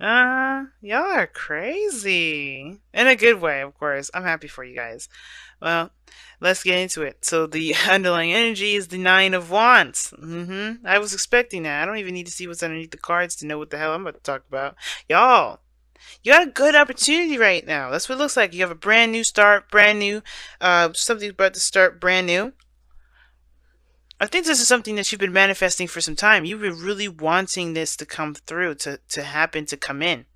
Y'all are crazy. In a good way, of course. I'm happy for you guys. Well, let's get into it. So the underlying energy is the Nine of Wands. I was expecting that. I don't even need to see what's underneath the cards to know what the hell I'm about to talk about. Y'all, you got a good opportunity right now. That's what it looks like. You have a brand new start, brand new, something about to start brand new. I think this is something that you've been manifesting for some time. You've been really wanting this to come through, to happen, to come in.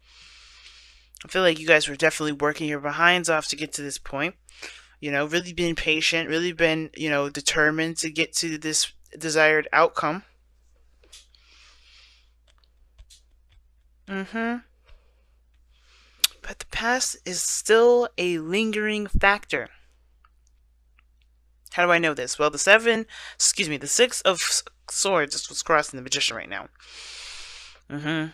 I feel like you guys were definitely working your behinds off to get to this point. You know, really been patient, really been, determined to get to this desired outcome. Mm-hmm. But the past is still a lingering factor. How do I know this? Well, the Six of Swords is what's crossing the Magician right now. Mm-hmm.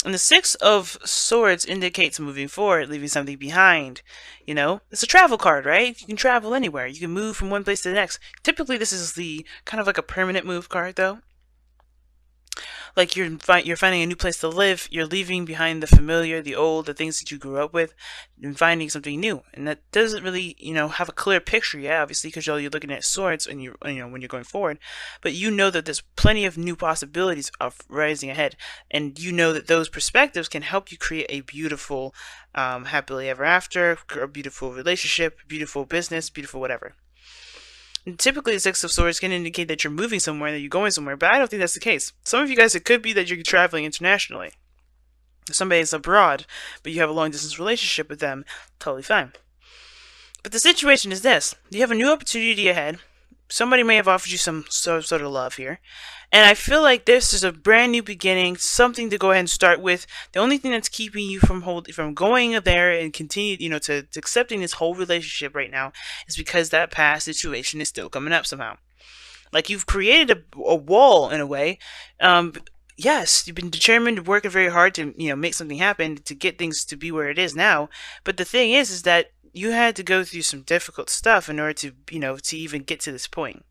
And the Six of Swords indicates moving forward, leaving something behind. You know, it's a travel card, right? You can travel anywhere. You can move from one place to the next. Typically, this is the kind of like a permanent move card, though. Like you're finding a new place to live. You're leaving behind the familiar, the old, the things that you grew up with, and finding something new. And that doesn't really, have a clear picture yet, obviously, because you're looking at swords and when you're going forward. But you know that there's plenty of new possibilities of rising ahead, and you know that those perspectives can help you create a beautiful, happily ever after, a beautiful relationship, beautiful business, beautiful whatever. And typically, the Six of Swords can indicate that you're moving somewhere, that you're going somewhere, but I don't think that's the case. Some of you guys, it could be that you're traveling internationally. Somebody's abroad, but you have a long distance relationship with them, totally fine. But the situation is this: you have a new opportunity ahead. Somebody may have offered you some sort of love here. And I feel like this is a brand new beginning, something to go ahead and start with. The only thing that's keeping you from going there and continue, to accepting this whole relationship right now is because that past situation is still coming up somehow. Like you've created a wall in a way. Yes, you've been determined, working very hard to, make something happen to get things to be where it is now. But the thing is that you had to go through some difficult stuff in order to, to even get to this point.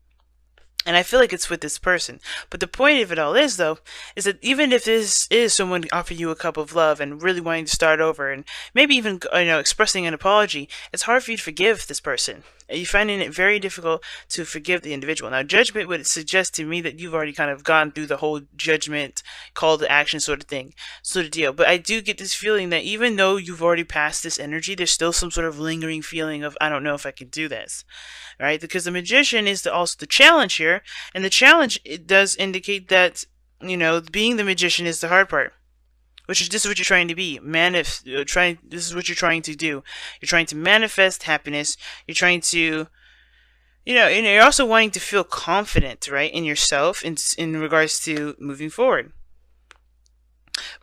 And I feel like it's with this person. But the point of it all is, though, is that even if this is someone offering you a cup of love and really wanting to start over and maybe even, expressing an apology, it's hard for you to forgive this person. You're finding it very difficult to forgive the individual. Now, judgment would suggest to me that you've already kind of gone through the whole judgment, call to action sort of thing, sort of deal. But I do get this feeling that even though you've already passed this energy, there's still some sort of lingering feeling of, I don't know if I can do this. Right? Because the magician is also the challenge here, and the challenge, it does indicate that, being the magician is the hard part. This is what you're trying to be. This is what you're trying to do. You're trying to manifest happiness. You're trying to, and you're also wanting to feel confident, right, in yourself in regards to moving forward.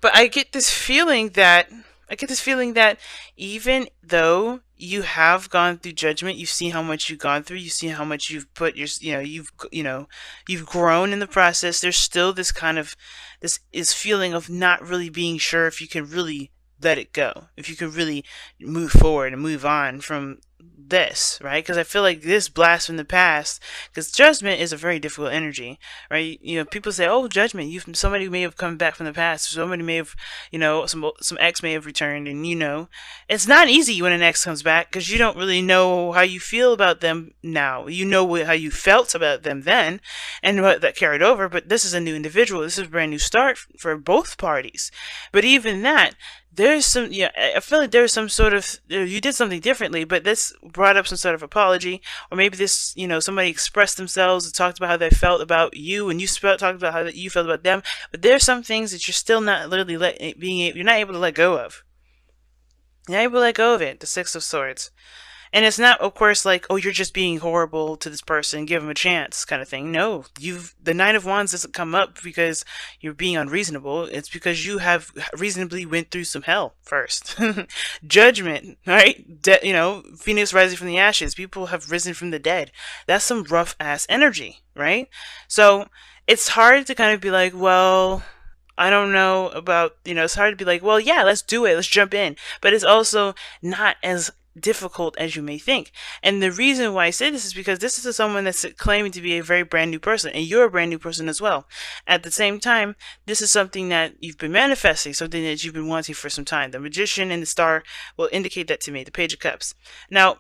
But I get this feeling that even though you have gone through judgment, you've seen how much you've gone through, you've seen how much you've put your, you've grown in the process. There's still this is feeling of not really being sure if you can really let it go, if you can really move forward and move on from this, right? Because I feel like this blast from the past, because judgment is a very difficult energy, right? People say, "Oh, judgment." Somebody may have come back from the past. Somebody may have, some ex may have returned, and it's not easy when an ex comes back because you don't really know how you feel about them now. You know how you felt about them then, and what that carried over. But this is a new individual. This is a brand new start for both parties. But even that, there's some, I feel like there's some sort of, you did something differently, but this brought up some sort of apology, or maybe this, somebody expressed themselves and talked about how they felt about you, and you talked about how you felt about them, but there's some things that you're still not literally you're not able to let go of. You're not able to let go of it, the Six of Swords. And it's not, of course, like, oh, you're just being horrible to this person, give him a chance, kind of thing. No, the Nine of Wands doesn't come up because you're being unreasonable. It's because you have reasonably went through some hell first. Judgment, right? Phoenix rising from the ashes. People have risen from the dead. That's some rough ass energy, right? So it's hard to kind of be like, well, I don't know about, it's hard to be like, well, yeah, let's do it. Let's jump in. But it's also not as difficult as you may think. And the reason why I say this is because this is someone that's claiming to be a very brand new person, and you're a brand new person as well. At the same time, this is something that you've been manifesting, something that you've been wanting for some time. The Magician and the Star will indicate that to me, the Page of Cups. Now,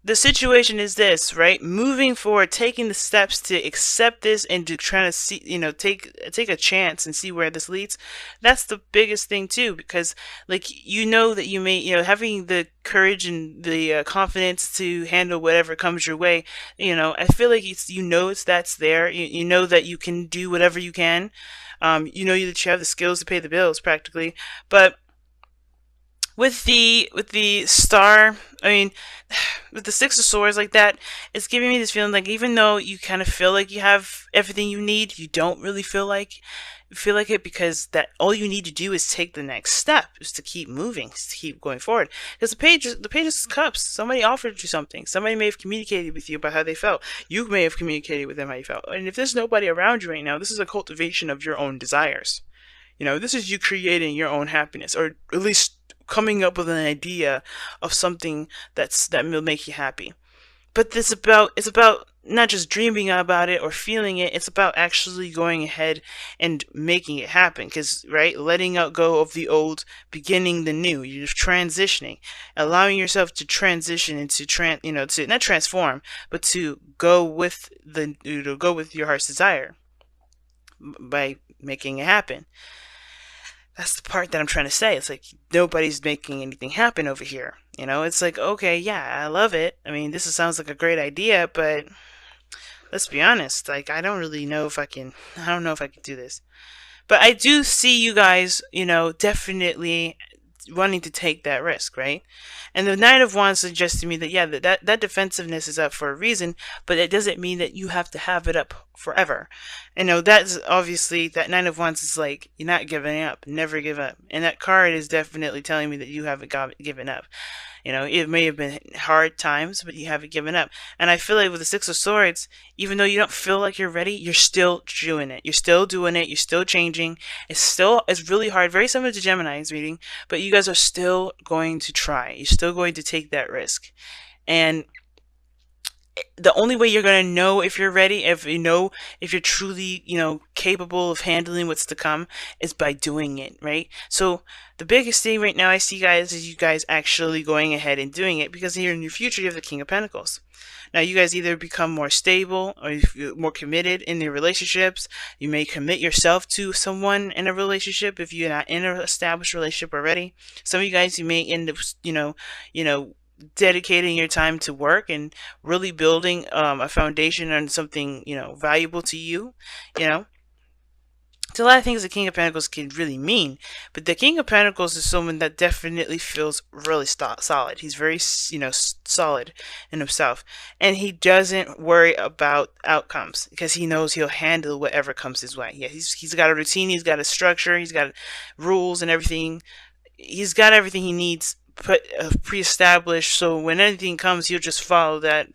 the situation is this, right? Moving forward, taking the steps to accept this and to try to see, take a chance and see where this leads. That's the biggest thing too, because like that you may, having the courage and the confidence to handle whatever comes your way. I feel like it's that's there. You know that you can do whatever you can. That you have the skills to pay the bills, practically, but with the Star, I mean, with the Six of Swords like that, it's giving me this feeling like even though you kind of feel like you have everything you need, you don't really feel like it, because that all you need to do is take the next step, is to keep moving, is to keep going forward. Because the page of cups, somebody offered you something. Somebody may have communicated with you about how they felt. You may have communicated with them how you felt. And if there's nobody around you right now, this is a cultivation of your own desires. This is you creating your own happiness, or at least coming up with an idea of something that will make you happy. But it's about not just dreaming about it or feeling it. It's about actually going ahead and making it happen. Because, right, letting go of the old, beginning the new. You're transitioning, allowing yourself to transition into to not transform, but to go with your heart's desire by making it happen. That's the part that I'm trying to say. It's like nobody's making anything happen over here. It's like, okay, yeah, I love it. I mean, sounds like a great idea, but let's be honest. Like, I don't know if I can do this. But I do see you guys, definitely wanting to take that risk, right? And the Knight of Wands suggests to me that, yeah, that defensiveness is up for a reason, but it doesn't mean that you have to have it up forever. That's obviously, that Knight of Wands is like, you're not giving up, never give up. And that card is definitely telling me that you haven't given up. It may have been hard times, but you haven't given up. And I feel like with the Six of Swords, even though you don't feel like you're ready, you're still doing it. You're still doing it. You're still changing. It's really hard, very similar to Gemini's reading, but you guys are still going to try. You're still going to take that risk. And the only way you're going to know if you're ready, if you're truly, capable of handling what's to come, is by doing it, right? So the biggest thing right now I see, guys, is you guys actually going ahead and doing it, because here in your future you have the King of Pentacles. Now you guys either become more stable or more committed in your relationships. You may commit yourself to someone in a relationship if you're not in an established relationship already. Some of you guys, you may end up, dedicating your time to work and really building a foundation on something valuable to you. It's a lot of things the King of Pentacles can really mean, but the King of Pentacles is someone that definitely feels really solid. He's very solid in himself, and he doesn't worry about outcomes because he knows he'll handle whatever comes his way. Yeah, he's got a routine, he's got a structure, he's got rules and everything. He's got everything he needs pre-established, so when anything comes, he'll just follow that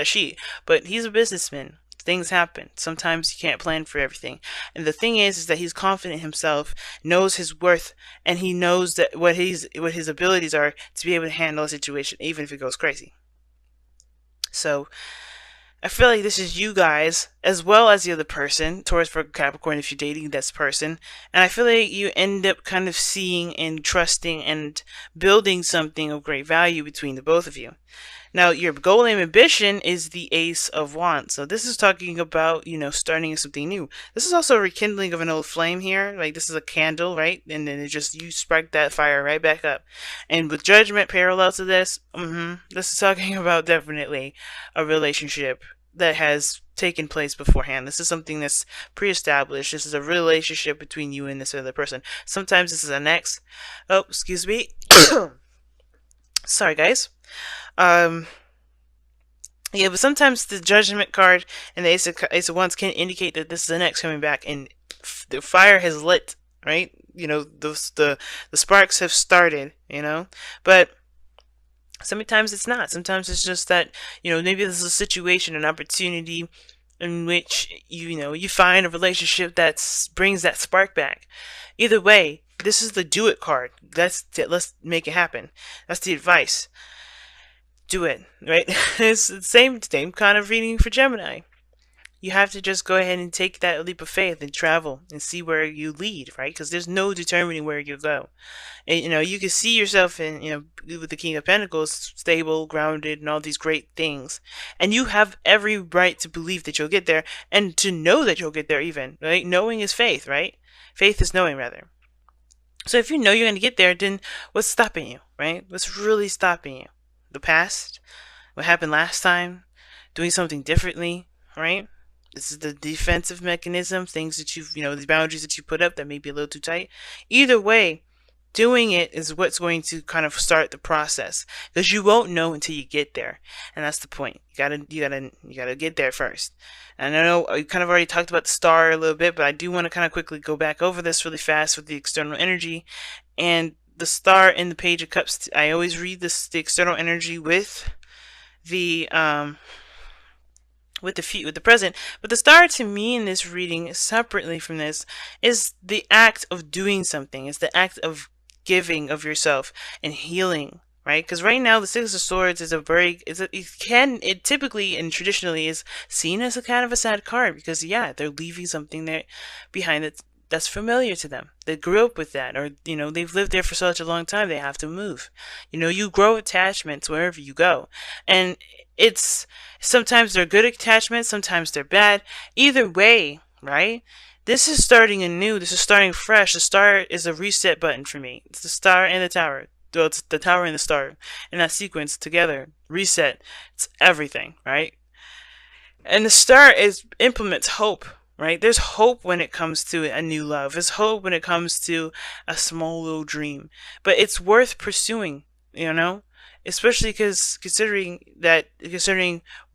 sheet. But he's a businessman. Things happen. Sometimes you can't plan for everything. And the thing is that he's confident in himself, knows his worth, and he knows that what his abilities are to be able to handle a situation, even if it goes crazy. So I feel like this is you guys, as well as the other person, Taurus, for Capricorn, if you're dating this person. And I feel like you end up kind of seeing and trusting and building something of great value between the both of you. Now, your goal and ambition is the Ace of Wands. So this is talking about, starting something new. This is also a rekindling of an old flame here. Like, this is a candle, right? And then you spark that fire right back up. And with Judgment parallel to this, this is talking about definitely a relationship that has taken place beforehand. This is something that's pre-established. This is a relationship between you and this other person. Sometimes this is an ex. Oh, excuse me. Sorry, guys. Yeah, but sometimes the Judgment card and the Ace of Wands can indicate that this is an ex coming back, and the fire has lit, right? The sparks have started, but sometimes it's not. Sometimes it's just that, maybe this is a situation, an opportunity in which, you find a relationship that brings that spark back. Either way, This is the do it card. Let's make it happen. That's the advice. Do it, right? It's the same kind of reading for Gemini. You have to just go ahead and take that leap of faith and travel and see where you lead, right? Because there's no determining where you go. And you can see yourself in, with the King of Pentacles, stable, grounded, and all these great things. And you have every right to believe that you'll get there and to know that you'll get there, even, right? Knowing is faith, right? Faith is knowing, rather. So if you know you're going to get there, then what's stopping you, right? What's really stopping you? The past? What happened last time? Doing something differently, right? This is the defensive mechanism, things that the boundaries that you put up that may be a little too tight. Either way, doing it is what's going to kind of start the process, because you won't know until you get there, and that's the point. You gotta get there first. And I know I kind of already talked about the star a little bit, but I do want to kind of quickly go back over this really fast with the external energy and the star in the Page of Cups. I always read the external energy with the with the present, but the star to me in this reading, separately from this, is the act of doing something. It's the act of giving of yourself and healing, right? Because right now the Six of Swords is it typically and traditionally is seen as a kind of a sad card, because they're leaving something there behind that's familiar to them. They grew up with that, or they've lived there for such a long time, they have to move. You grow attachments wherever you go, and it's sometimes they're good attachments, sometimes they're bad. Either way, right? This is starting anew. This is starting fresh. The star is a reset button for me. It's the star and the tower. Well, it's the tower and the star in that sequence together. Reset. It's everything, right? And the star implements hope, right? There's hope when it comes to a new love. There's hope when it comes to a small little dream. But it's worth pursuing, especially considering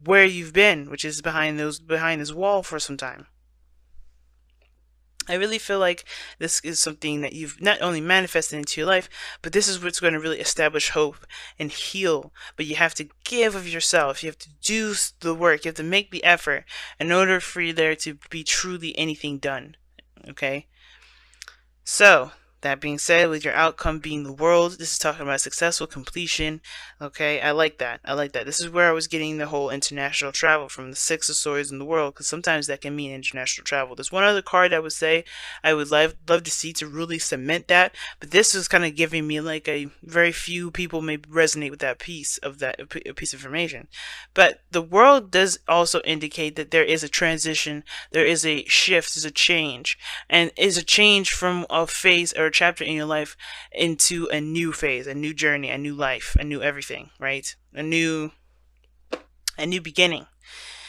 where you've been, which is behind this wall for some time. I really feel like this is something that you've not only manifested into your life, but this is what's going to really establish hope and heal. But you have to give of yourself. You have to do the work. You have to make the effort in order for there to be truly anything done. Okay? So, that being said, with your outcome being the world, this is talking about successful completion. Okay, I like that. This is where I was getting the whole international travel from, the Six of Swords in the world, because sometimes that can mean international travel. There's one other card I would say I would love to see to really cement that, but this is kind of giving me like a very few people may resonate with that piece of information. But the world does also indicate that there is a transition, there is a shift, there's a change, and is a change from a phase or chapter in your life into a new phase, a new journey, a new life, a new everything, right? A new beginning.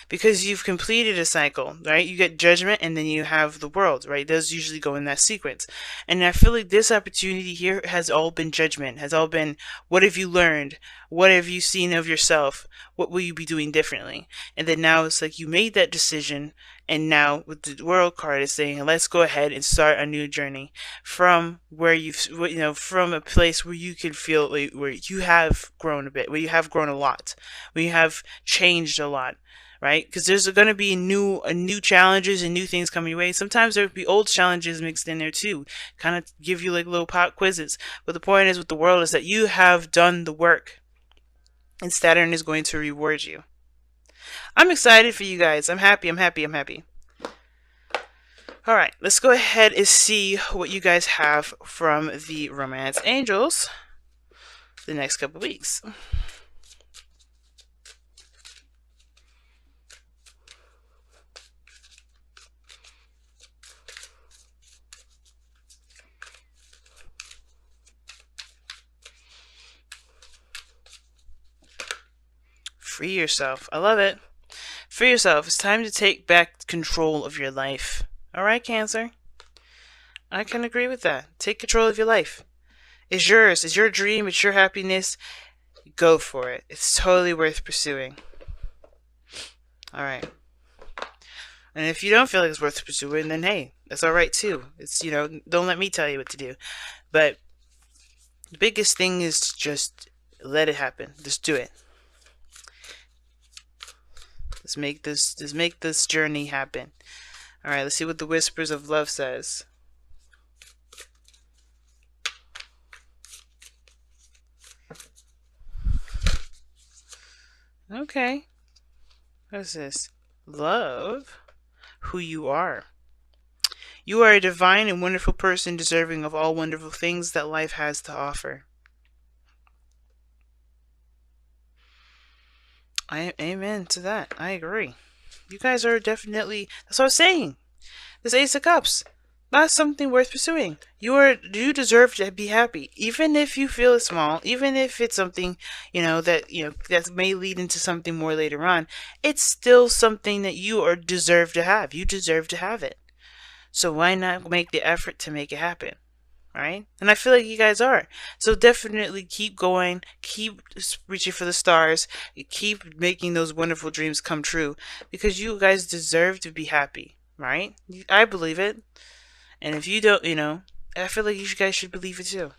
Because you've completed a cycle, right? You get judgment and then you have the world, right? Those usually go in that sequence. And I feel like this opportunity here has all been judgment, has all been, what have you learned? What have you seen of yourself? What will you be doing differently? And then now it's like you made that decision, and now with the world card is saying, let's go ahead and start a new journey from where from a place where you can feel like where you have grown a bit, where you have grown a lot, where you have changed a lot. Right? Because there's going to be new challenges and new things coming your way. Sometimes there'll be old challenges mixed in there too. Kind of give you like little pop quizzes. But the point is with the world is that you have done the work. And Saturn is going to reward you. I'm excited for you guys. I'm happy. Alright, let's go ahead and see what you guys have from the Romance Angels the next couple weeks. Free yourself. I love it. Free yourself. It's time to take back control of your life. Alright, Cancer? I can agree with that. Take control of your life. It's yours. It's your dream. It's your happiness. Go for it. It's totally worth pursuing. Alright. And if you don't feel like it's worth pursuing, then hey, that's alright too. It's, don't let me tell you what to do. But the biggest thing is to just let it happen. Just do it. Let's make this journey happen. Alright, let's see what the Whispers of Love says. Okay. What's this? Love who you are. You are a divine and wonderful person deserving of all wonderful things that life has to offer. Amen to that. I agree. You guys are definitely. That's what I was saying. This Ace of Cups. That's something worth pursuing. You deserve to be happy, even if you feel it's small, even if it's something that may lead into something more later on. It's still something that you are deserve to have. You deserve to have it. So why not make the effort to make it happen? Right? And I feel like you guys are. So definitely keep going, keep reaching for the stars, keep making those wonderful dreams come true because you guys deserve to be happy, right? I believe it. And if you don't, I feel like you guys should believe it too.